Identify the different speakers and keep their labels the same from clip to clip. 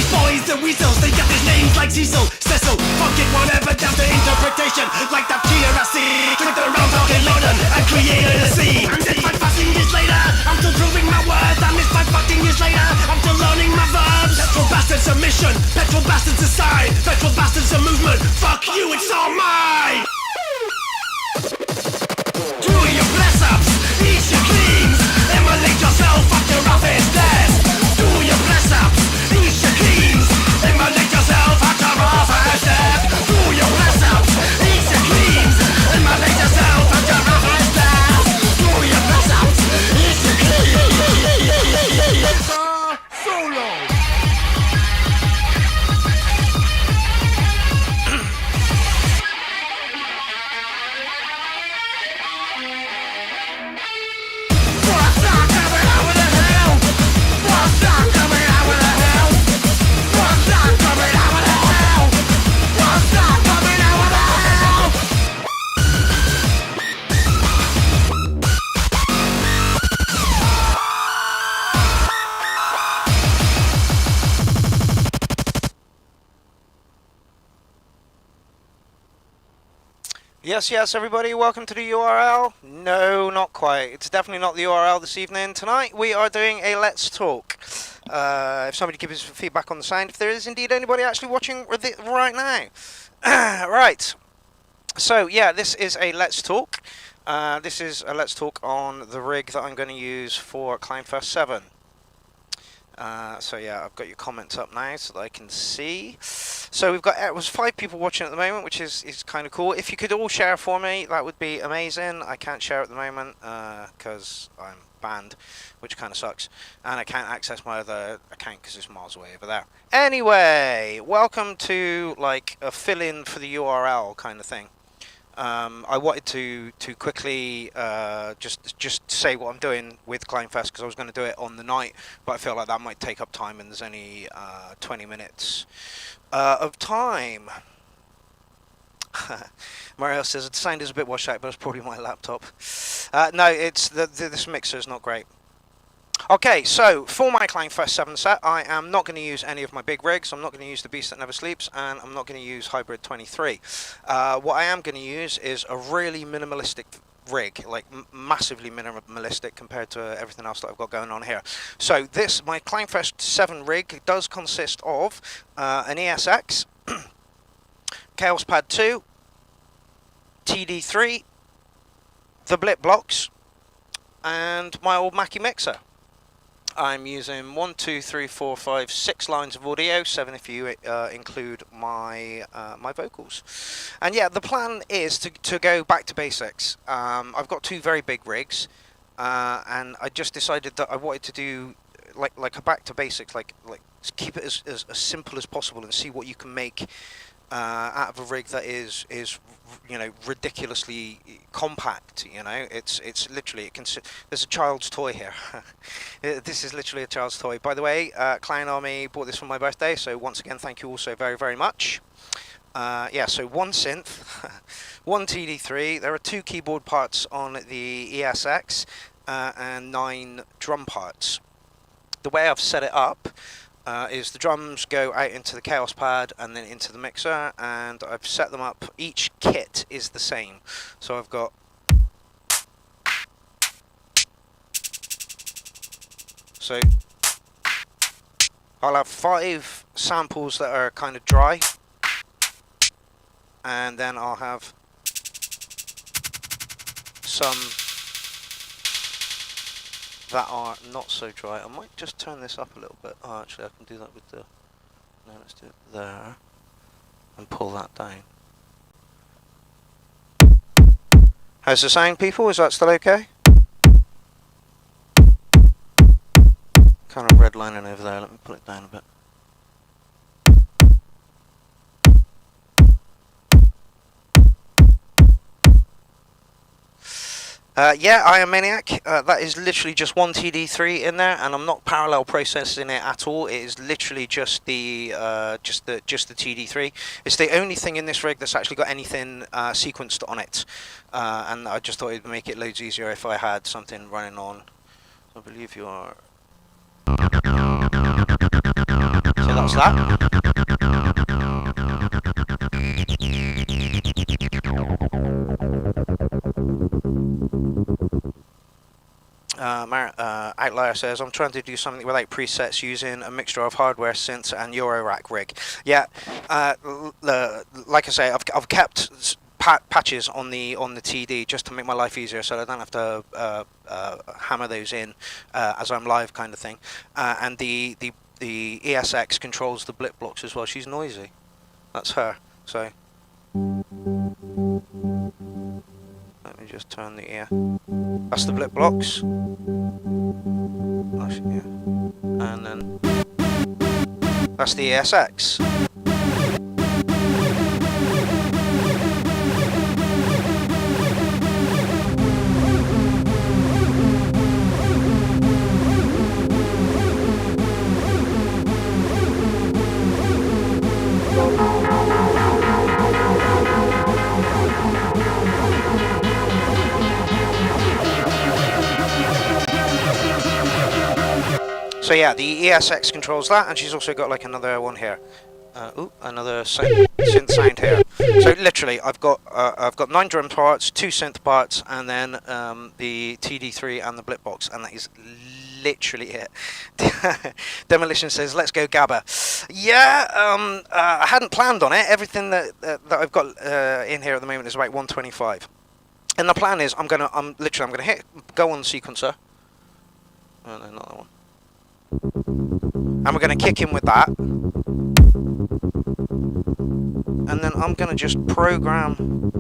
Speaker 1: These boys, the weasels, they got these names like Cecil, Cecil. Fuck it, whatever, down to interpretation. Like that Pierrot, clicked around talking London and created a scene. And then 5 fucking years later, I'm still proving my worth. And this 5 fucking years later, I'm still learning my verbs. Petrol bastards a mission, petrol bastards a sign, petrol bastards a movement. Fuck you, it's all mine. Do your bless ups, eat your cleans, immolate yourself at your office desk. Do your bless ups, eat your cleans, immolate yourself at your office desk. Do your bless ups, eat your cleans, immolate yourself at your office desk. Do your bless ups, eat your cleans. Solo.
Speaker 2: Yes, everybody, welcome to the URL. No, not quite. It's definitely not the URL this evening. Tonight, we are doing a Let's Talk. If somebody gives us feedback on the sound, if there is indeed anybody actually watching right now. Right. So, yeah, this is a Let's Talk. This is a Let's Talk on the rig that I'm going to use for CF7. So yeah, I've got your comments up now so that I can see. So we've got, it was 5 people watching at the moment, which is kind of cool. If you could all share for me, that would be amazing. I can't share at the moment because I'm banned, which kind of sucks. And I can't access my other account because it's miles away over there. Anyway, welcome to like a fill-in for the URL kind of thing. I wanted to quickly just say what I'm doing with Kleinfest because I was going to do it on the night, but I feel like that might take up time and there's only 20 minutes of time. Mario says the sound is a bit washed out, but it's probably my laptop. No, it's this mixer is not great. Okay, so for my CF7 set, I am not going to use any of my big rigs. I'm not going to use the Beast That Never Sleeps, and I'm not going to use Hybrid 23. What I am going to use is a really minimalistic rig, like massively minimalistic compared to everything else that I've got going on here. So this, my CF7 rig does consist of an ESX, Chaos Pad 2, TD3, the Blip blocks, and my old Mackie mixer. I'm using 6 lines of audio, 7 if you include my my vocals. And yeah, the plan is to go back to basics. I've got 2 very big rigs, and I just decided that I wanted to do like a back to basics, like keep it as simple as possible and see what you can make out of a rig that is you know, ridiculously compact. You know, it's literally, there's a child's toy here. This is literally a child's toy. By the way, Clown Army bought this for my birthday, so once again thank you all so very much. Yeah, so 1 synth, 1 TD3, there are 2 keyboard parts on the ESX, and 9 drum parts. The way I've set it up is the drums go out into the Chaos Pad and then into the mixer, and I've set them up. Each kit is the same. So I've got I'll have 5 samples that are kind of dry, and then I'll have some that are not so dry. I might just turn this up a little bit. Oh, actually I can do that with the, no, let's do it there and pull that down. How's the sound, people? Is that still okay? Kind of redlining over there. Let me pull it down a bit. Yeah, I am Maniac. That is literally just 1 TD3 in there, and I'm not parallel processing it at all. It is literally just the TD3. It's the only thing in this rig that's actually got anything sequenced on it, and I just thought it'd make it loads easier if I had something running on. I believe you are. So that That's that. Outlier says, I'm trying to do something without presets using a mixture of hardware, synths and Eurorack rig. Yeah, like I say, I've kept patches on the TD just to make my life easier, so I don't have to hammer those in as I'm live, kind of thing. And the ESX controls the blip blocks as well. She's noisy. That's her. So let me just turn the ear. That's the blip blocks. Oh, yeah. And then that's the ESX. So yeah, the ESX controls that, and she's also got like another one here. Another synth sound here. So literally, I've got 9 drum parts, 2 synth parts, and then the TD3 and the blip box, and that is literally it. Demolition says, "Let's go Gabba." Yeah, I hadn't planned on it. Everything that I've got in here at the moment is about 125, and the plan is I'm gonna hit go on the sequencer, and then another one. And we're going to kick in with that, and then I'm going to just program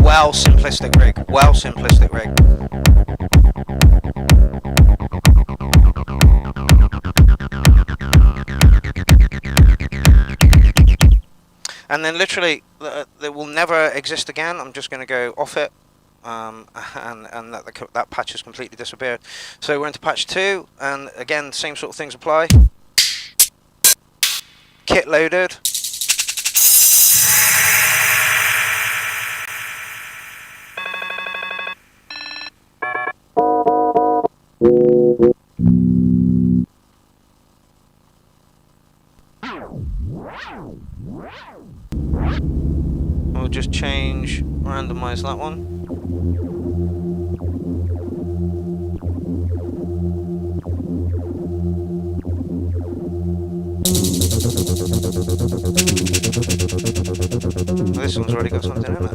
Speaker 2: well simplistic rig. Well simplistic rig. And then literally, they will never exist again. I'm just going to go off it, and that patch has completely disappeared. So we're into patch 2, and again, same sort of things apply. Kit loaded. We'll just randomize that one. This one's already got something in it.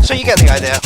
Speaker 2: So you get the idea.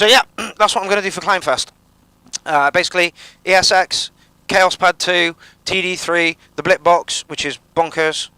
Speaker 2: So yeah, that's what I'm going to do for Clownfest. Basically, ESX, Chaos Pad 2, TD3, the Blip Box, which is bonkers.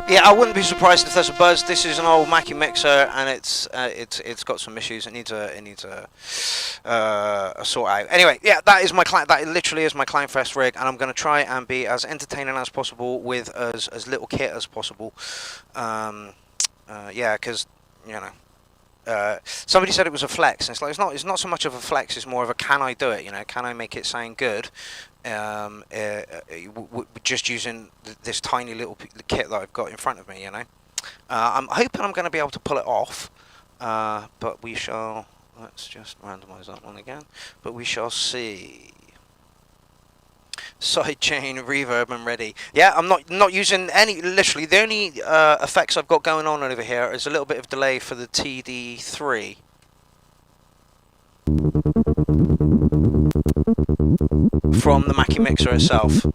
Speaker 2: Yeah, I wouldn't be surprised if there's a buzz. This is an old Mackie mixer, and it's got some issues. It needs a sort out. Anyway, yeah, that literally is my Clownfest rig, and I'm going to try and be as entertaining as possible with as little kit as possible. Yeah, because somebody said it was a flex, and it's like it's not so much of a flex. It's more of a can I do it? Can I make it sound good? Just using this tiny little kit that I've got in front of me, I'm hoping I'm going to be able to pull it off, but we shall. Let's just randomize that one again, but we shall see. Sidechain, reverb, and ready. Yeah, I'm not using any. Literally, the only effects I've got going on over here is a little bit of delay for the TD3. From the Mackie mixer itself.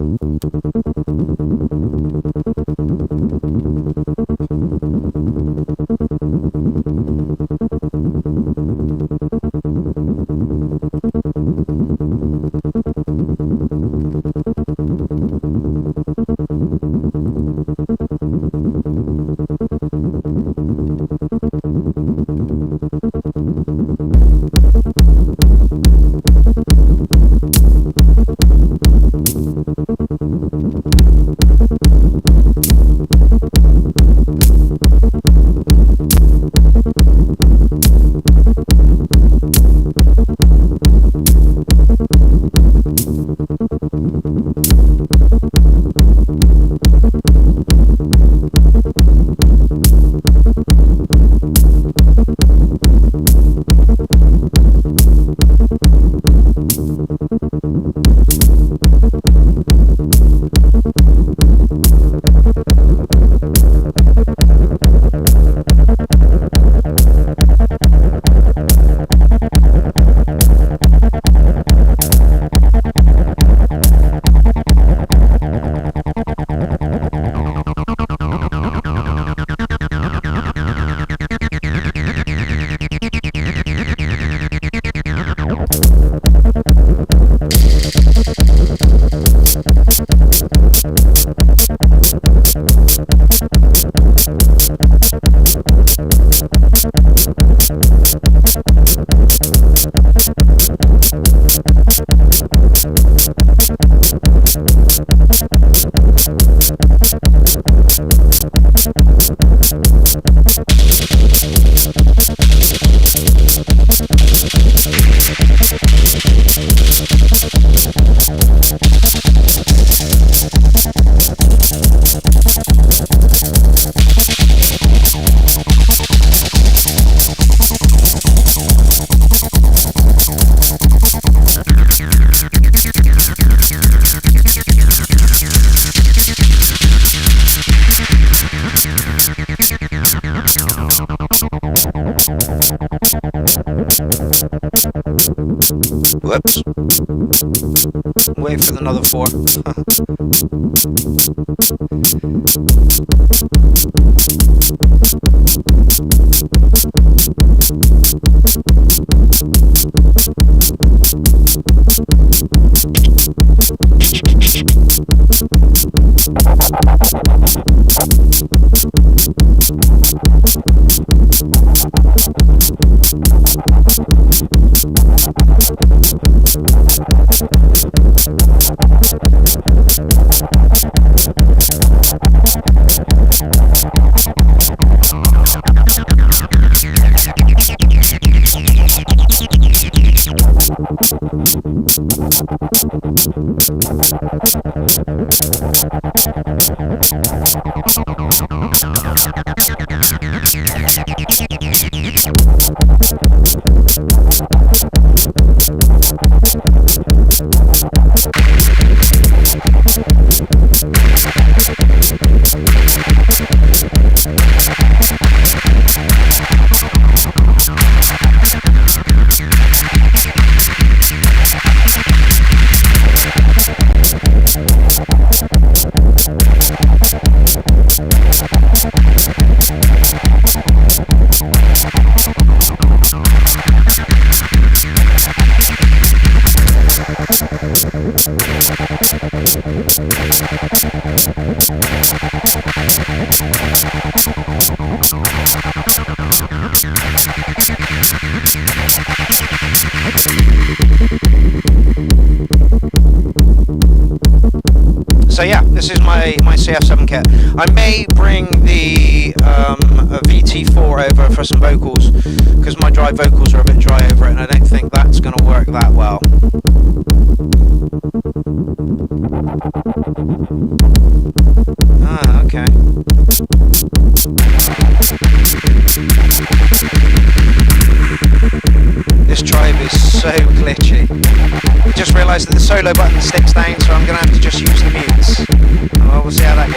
Speaker 2: Whoops. Wait for another 4. So yeah, this is my CF7 kit. I may bring the VT4 over for some vocals, because my dry vocals are a bit dry over it, and I don't think that's going to work that well. Ah, okay. This tribe is so glitchy. I just realised that the solo button sticks down, so I'm going to have to just use the mutes. Well, we'll see how that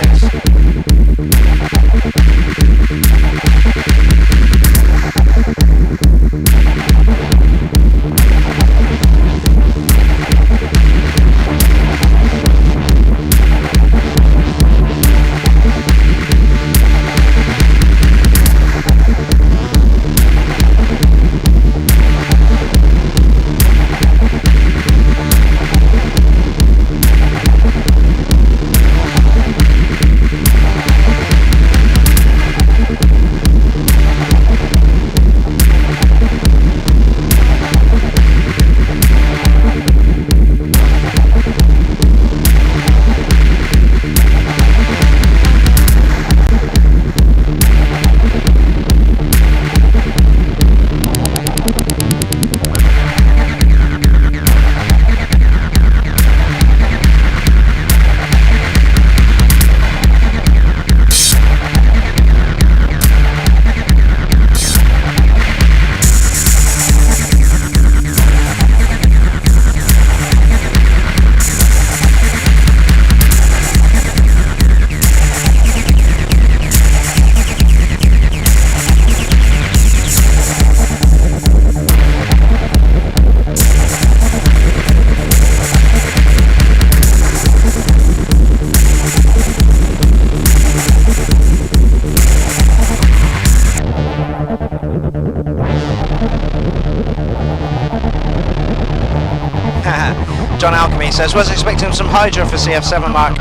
Speaker 2: John Alchemy says, was expecting some Hydra for CF7 Mark.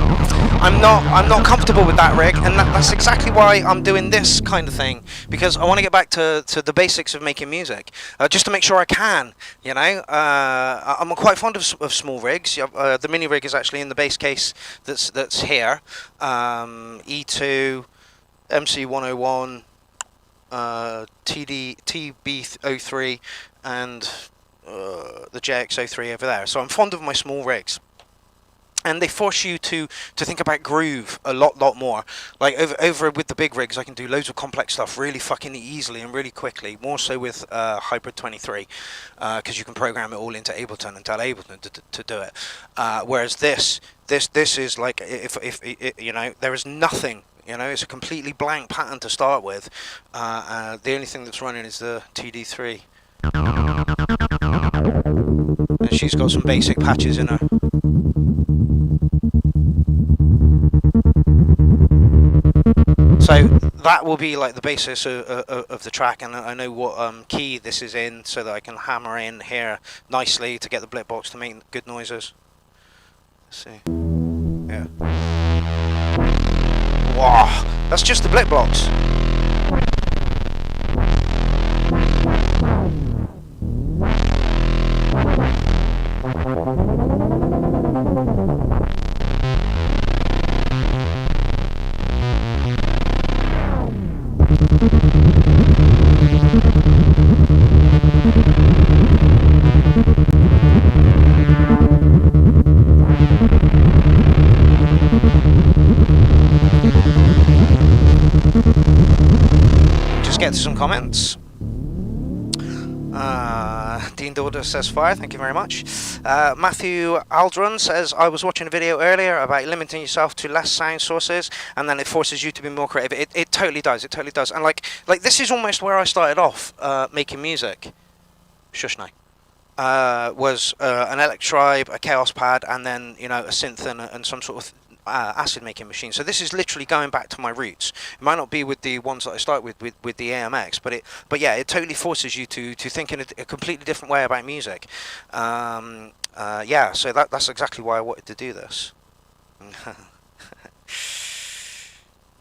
Speaker 2: I'm not comfortable with that rig, and that's exactly why I'm doing this kind of thing, because I want to get back to the basics of making music, just to make sure I can, you know. I'm quite fond of small rigs. The mini rig is actually in the base case that's here. E2, MC101, TB03, and the JX03 over there. So I'm fond of my small rigs, and they force you to think about groove a lot more. Like over with the big rigs, I can do loads of complex stuff really fucking easily and really quickly, more so with Hybrid 23, because you can program it all into Ableton and tell Ableton to do it, whereas this is like, if you know, there is nothing. You know, it's a completely blank pattern to start with. The only thing that's running is the TD3. And she's got some basic patches in her. So that will be like the basis of the track, and I know what key this is in, so that I can hammer in here nicely to get the blip box to make good noises. Let's see. Yeah. Wow, that's just the blip box. Just get to some comments. Dean Daughter says fire, thank you very much. Matthew Aldron says, I was watching a video earlier about limiting yourself to less sound sources and then it forces you to be more creative. It totally does, it totally does. And like this is almost where I started off making music. Shush now. Was an Electribe, a Chaos Pad, and then, you know, a synth and some sort of acid making machine. So this is literally going back to my roots. It might not be with the ones that I start with the AMX, but yeah, it totally forces you to think in a completely different way about music. Yeah, so that's exactly why I wanted to do this.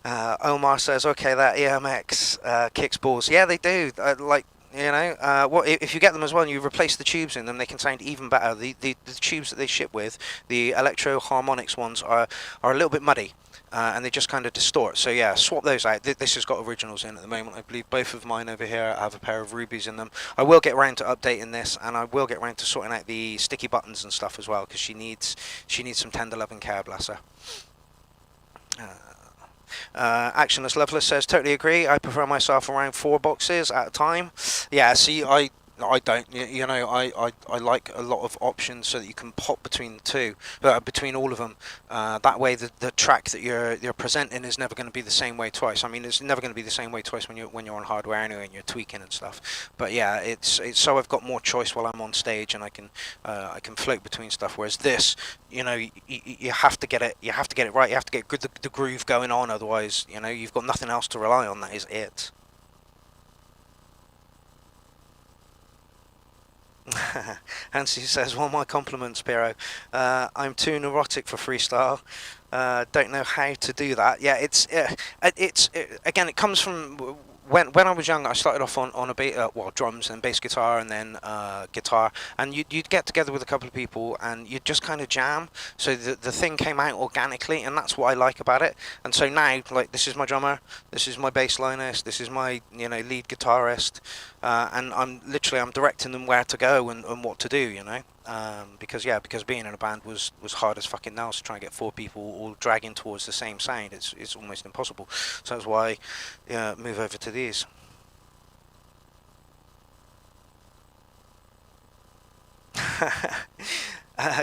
Speaker 2: Omar says, okay, that EMX kicks balls. Yeah, they do. Like, you know, what if you get them as well and you replace the tubes in them, they can sound even better. The tubes that they ship with, the Electro Harmonics ones, are a little bit muddy, and they just kind of distort. So yeah, swap those out. This has got originals in at the moment. I believe both of mine over here have a pair of rubies in them. I will get around to updating this, and I will get around to sorting out the sticky buttons and stuff as well, because she needs some tender loving care, bless her. Actionless Loveless says, totally agree. I prefer myself around 4 boxes at a time. Yeah, see, I don't, you know, I like a lot of options so that you can pop between the two, between all of them. That way the track that you're presenting is never going to be the same way twice. I mean, it's never going to be the same way twice when you're on hardware anyway and you're tweaking and stuff. But yeah, it's so I've got more choice while I'm on stage, and I can float between stuff. Whereas this, you know, you have to get it right. You have to get the groove going on. Otherwise, you know, you've got nothing else to rely on. That is it. Hansi says, well, my compliments, Pierrot. I'm too neurotic for freestyle. Don't know how to do that. Yeah, it's again, it comes from when I was young. I started off on a drums and bass guitar, and then guitar, and you'd get together with a couple of people and you'd just kind of jam, so the thing came out organically, and that's what I like about it. And so now, like, this is my drummer, this is my bass linist, this is my, you know, lead guitarist, and I'm directing them where to go and what to do, you know. Because being in a band was hard as fucking nails to try and get 4 people all dragging towards the same sound. It's almost impossible. So that's why I move over to these.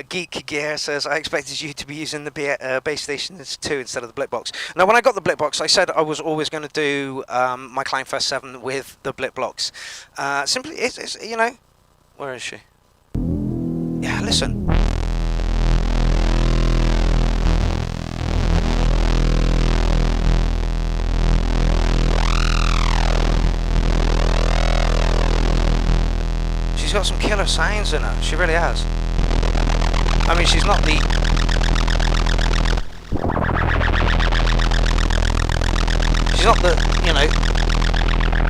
Speaker 2: Geek Gear says, I expected you to be using the base stations 2 instead of the blip box. Now, when I got the blip box, I said I was always going to do my CF7 with the blip box. Simply, it's you know, where is she? Yeah, listen. She's got some killer sounds in her. She really has. I mean, she's not the... She's not the, you know,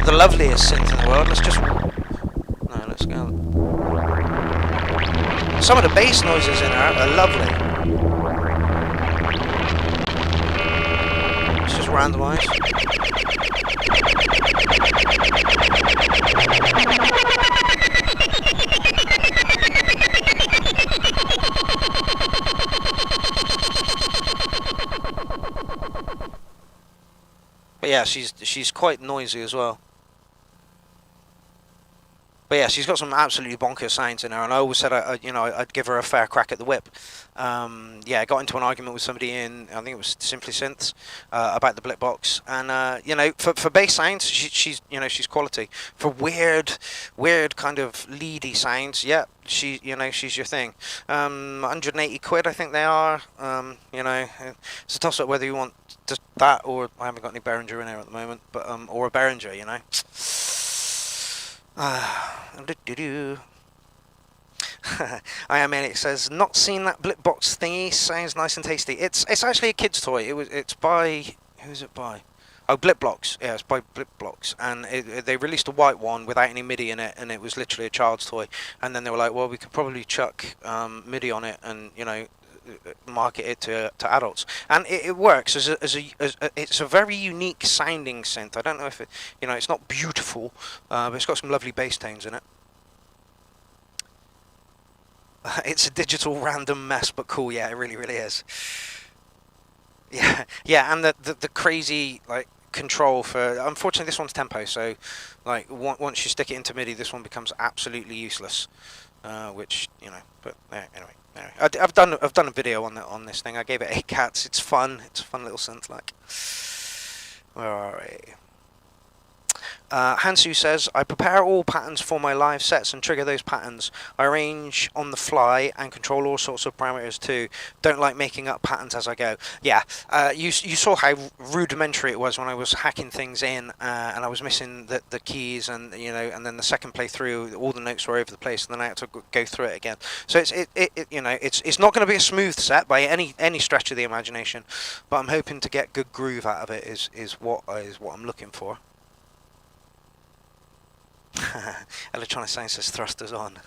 Speaker 2: the loveliest synth in the world. Let's just... No, let's go. Some of the bass noises in her are lovely. It's just randomised. But yeah, she's quite noisy as well. But yeah, she's got some absolutely bonkers sounds in her, and I always said I'd give her a fair crack at the whip. Yeah, I got into an argument with somebody in, I think it was Simply Synths, about the Blipbox, and for bass sounds, she's quality. For weird kind of leady sounds, yeah, she's your thing. 180 quid, I think they are. It's a toss up whether you want just that, or I haven't got any Behringer in here at the moment, but or a Behringer, I am in. It says, not seen that Blipbox thingy. Sounds nice and tasty. It's actually a kid's toy. It's by, who's it by? Oh, Blipblocks. Yeah, it's by Blipblocks, and they released a white one without any MIDI in it, and it was literally a child's toy. And then they were like, well, we could probably chuck MIDI on it, and market it to adults, and it works as it's a very unique sounding synth. I don't know if it, it's not beautiful, but it's got some lovely bass tones in it. It's a digital random mess, but cool. Yeah, it really is. Yeah, and the crazy control for. Unfortunately, this one's tempo, so once you stick it into MIDI, this one becomes absolutely useless. Which but anyway. I've done a video on this thing. I gave it 8 cats. It's fun. It's a fun little synth. Where are we? Hansu says, I prepare all patterns for my live sets and trigger those patterns. I arrange on the fly and control all sorts of parameters too. Don't like making up patterns as I go. Yeah, you saw how rudimentary it was when I was hacking things in, and I was missing the keys, and and then the second playthrough, all the notes were over the place, and then I had to go through it again. So it's not going to be a smooth set by any stretch of the imagination, but I'm hoping to get good groove out of it. Is what I'm looking for. Electronic Sound says thrusters on.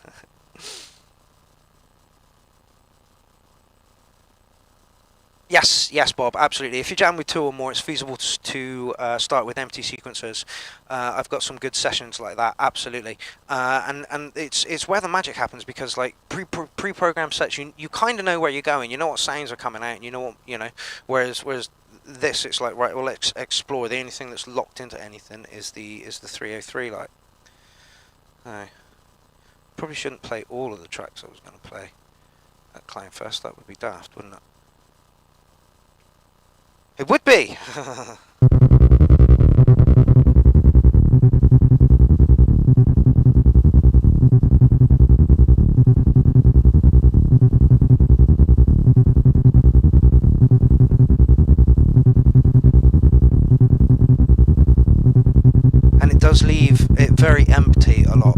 Speaker 2: Yes, Bob, absolutely. If you jam with 2 or more, it's feasible to start with empty sequencers. I've got some good sessions like that, absolutely. And it's where the magic happens, because pre-programmed sets, you kind of know where you're going. You know what sounds are coming out, and you know what Whereas this, it's like, right, well, let's explore. The only thing that's locked into anything is the 303 light. No. Probably shouldn't play all of the tracks I was going to play at Clown Fest. That would be daft, wouldn't it? It would be! And it does leave it very empty a lot.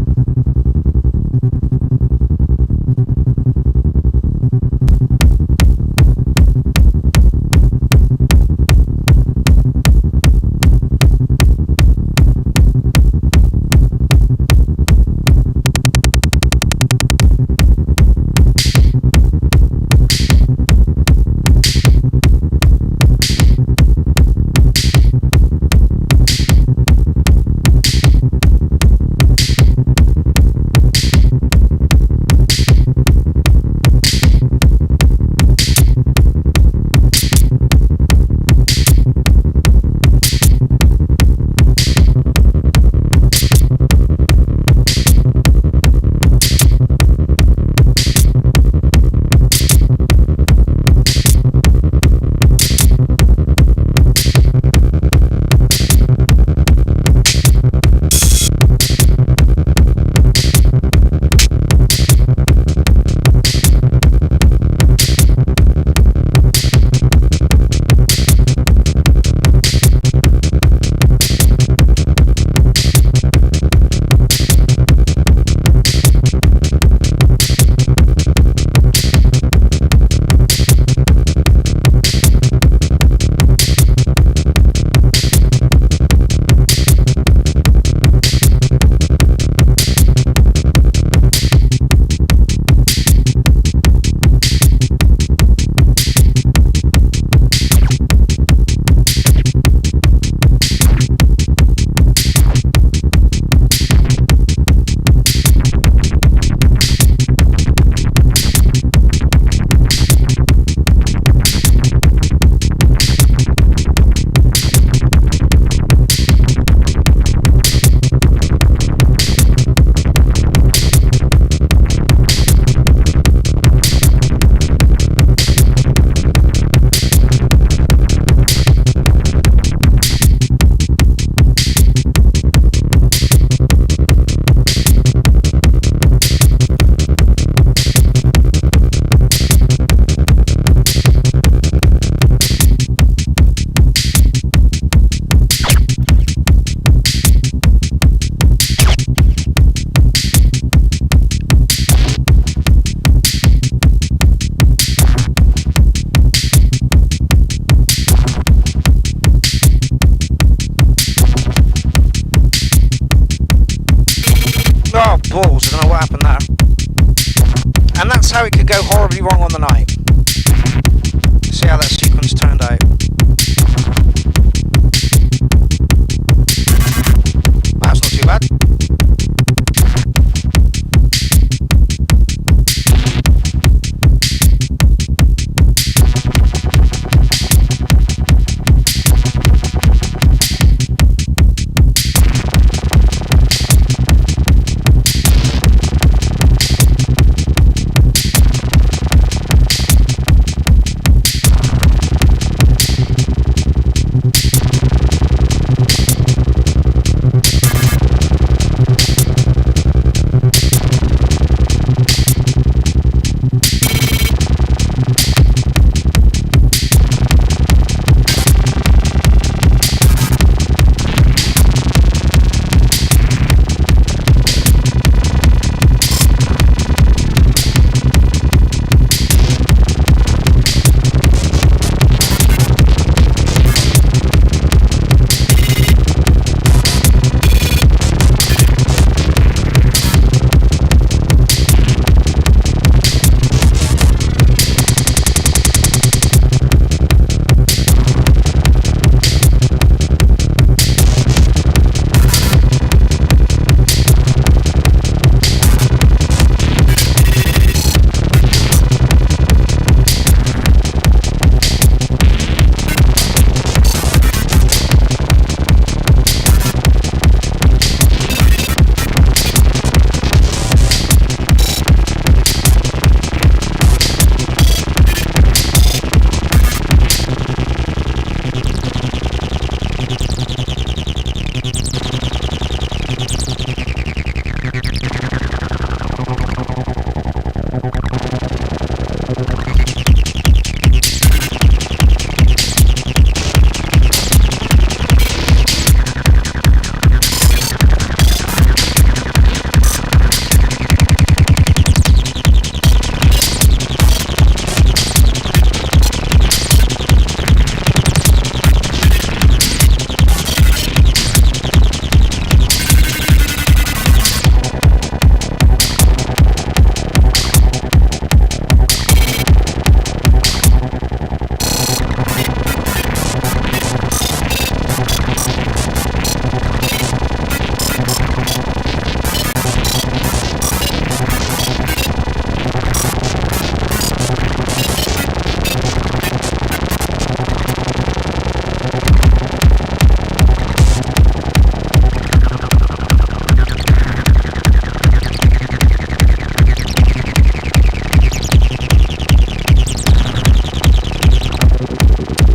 Speaker 2: And that's how it could go horribly wrong on the night. See how that sequence turned out. That's not too bad.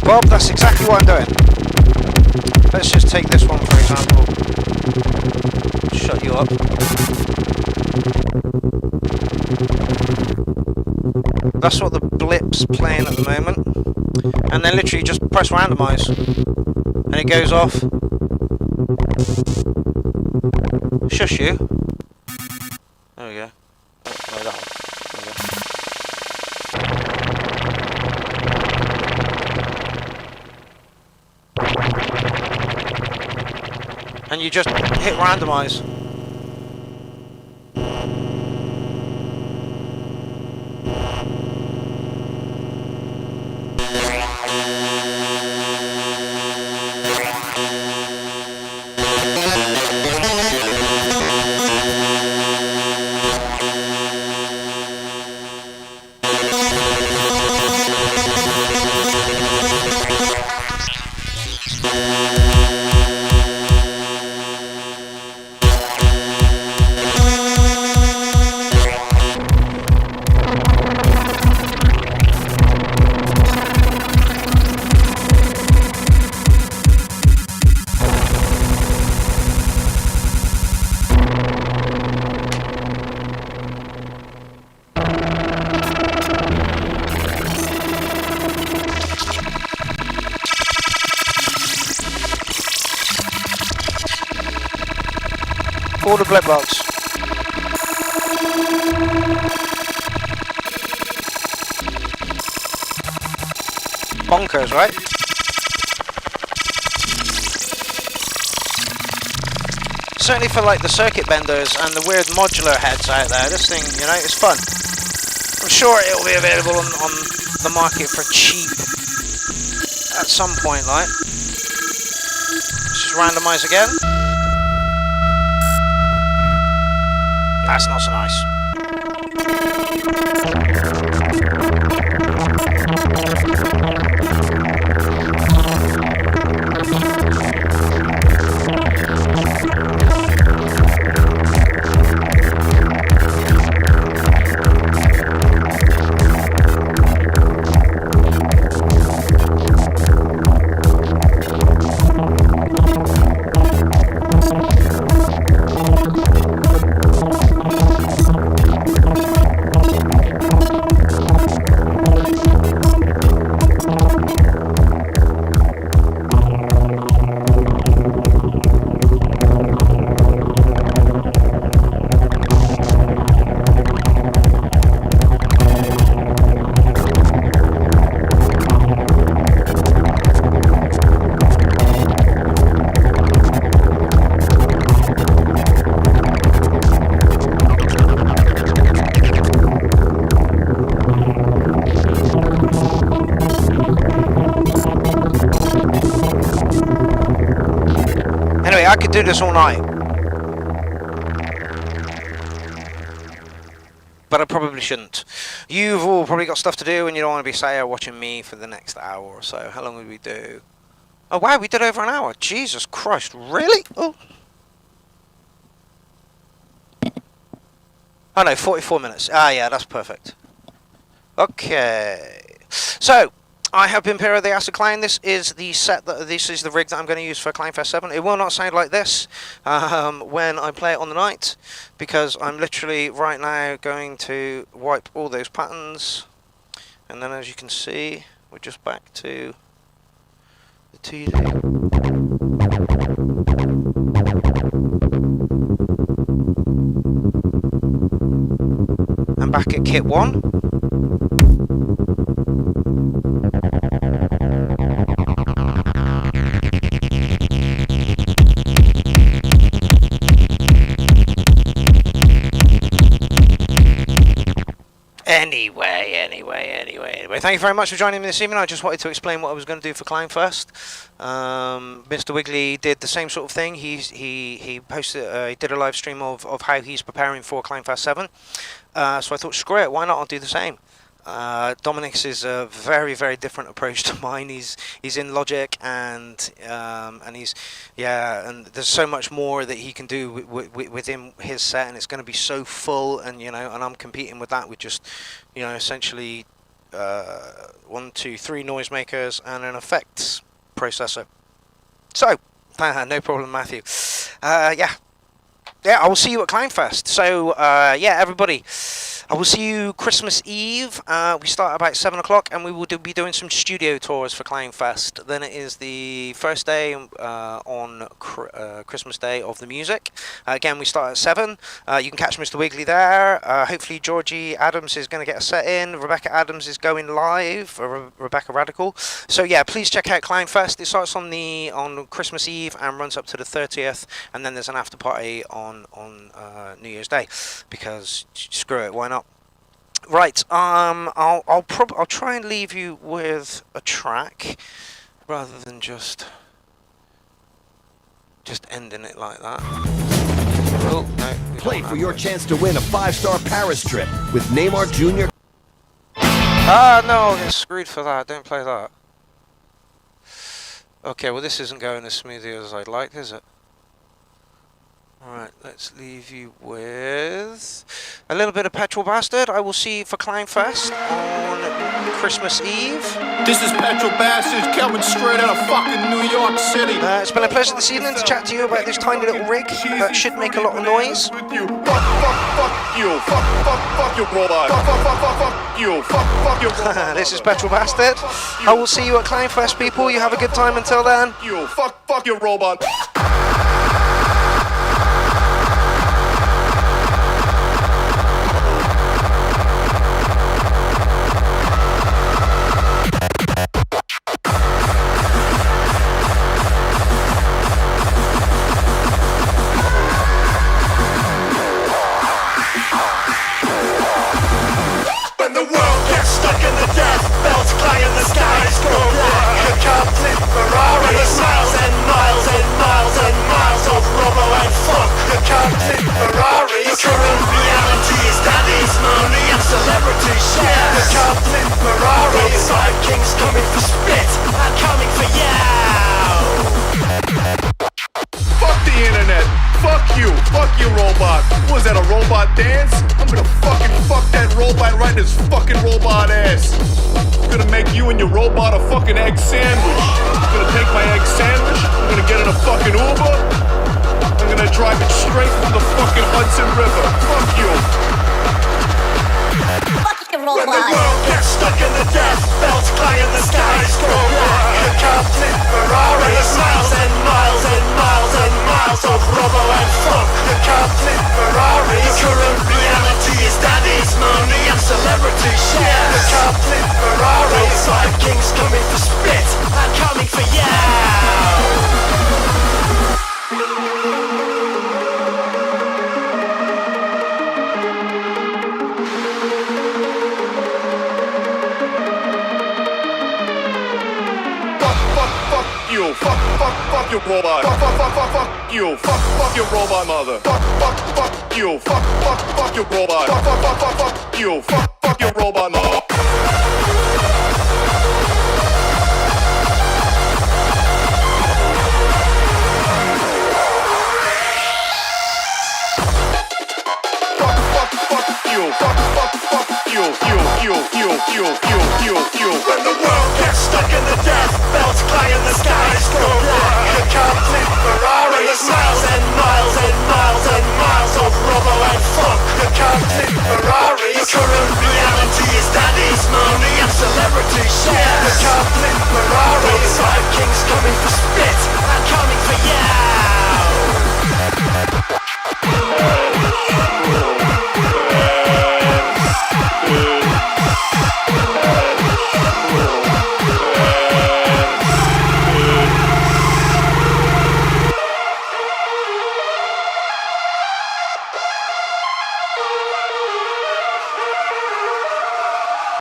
Speaker 2: Bob, that's exactly what I'm doing. Let's just take this one for example. Shut you up. That's what the blip's playing at the moment. And then literally just press randomize. And it goes off. Shush you. There we go. Oh, no, that one. And you just hit randomize. For the blip box. Bonkers, right? Certainly for like the circuit benders and the weird modular heads out there, this thing, you know, it's fun. I'm sure it'll be available on the market for cheap at some point, like. Let's just randomise again. That's not so nice. I could do this all night, but I probably shouldn't. You've all probably got stuff to do and you don't want to be sat here watching me for the next hour or so. How long did we do? Oh wow, we did over an hour. Jesus Christ, really? Oh no, 44 minutes. Ah yeah, that's perfect. Okay, so I have been Pierrot the Acid Clown. This is the rig that I'm going to use for Clownfest 7. It will not sound like this when I play it on the night, because I'm literally right now going to wipe all those patterns, and then as you can see, we're just back to the TD. I'm back at kit 1. Anyway, thank you very much for joining me this evening. I just wanted to explain what I was going to do for Clownfest. Mr. Wiggly did the same sort of thing. He posted, he did a live stream of how he's preparing for Clownfest 7. So I thought, screw it, why not? I'll do the same. Dominic's is a very, very different approach to mine. He's in Logic and he's and there's so much more that he can do within his set, and it's going to be so full, and and I'm competing with that with just essentially 1, 2, 3 noisemakers and an effects processor. So no problem, Matthew. I will see you at Clownfest. So everybody, I will see you Christmas Eve. We start about 7 o'clock, and we will be doing some studio tours for Clownfest. Then it is the first day on Christmas Day of the music. Again, we start at 7. You can catch Mr. Wiggly there. Hopefully Georgie Adams is going to get a set in. Rebecca Adams is going live for Rebecca Radical. So yeah, please check out Clownfest. It starts on Christmas Eve and runs up to the 30th, and then there's an after party on New Year's Day, because screw it, why not? Right, I'll try and leave you with a track rather than just ending it like that. Oh no!
Speaker 3: Play for your chance to win a 5-star Paris trip with Neymar Jr.
Speaker 2: No, I'll get screwed for that. Don't play that. Okay, well this isn't going as smoothly as I'd like, is it? Alright, let's leave you with a little bit of Petrol Bastard. I will see you for Clownfest on Christmas Eve.
Speaker 4: This is Petrol Bastard coming straight out of fucking New York City.
Speaker 2: It's been a pleasure this evening to chat to you about this tiny little rig that should make a lot of noise.
Speaker 4: Fuck you, fuck you, fuck you, robot. Fuck you, fuck you, robot.
Speaker 2: This is Petrol Bastard. I will see you at Clownfest, people. You have a good time until then.
Speaker 4: You, fuck you, robot.
Speaker 1: When the the skies go black. The complete Ferrari. There's miles and miles and miles and miles of rubber and fuck. The complete Ferrari. The current reality is daddy's money and celebrity shares. The complete Ferrari. The Vikings coming for spit and coming for you.
Speaker 4: Fuck the internet. Fuck you, robot. Was that a robot dance? I'm gonna fucking fuck that robot right in his fucking robot ass. I'm gonna make you and your robot a fucking egg sandwich. I'm gonna take my egg sandwich, I'm gonna get in a fucking Uber, I'm gonna drive it straight from the fucking Hudson River. Fuck you.
Speaker 1: When the world gets stuck in the death belts, clanging the skies go black. The complete Ferrari. There's miles and miles and miles and miles of rubber and fuck. The complete Ferrari. The current reality is daddy's money and celebrity shares. The complete Ferrari. The Vikings coming for spit and coming for you.
Speaker 4: Fuck your robot. Fuck you. Fuck your robot mother. Fuck you. Fuck your robot. Fuck you. Fuck your robot mother.
Speaker 1: When the world gets stuck in the death belts, clanging the skies go black. The complete Ferrari. There's miles and miles and miles and miles of rubber and fuck. The complete Ferrari.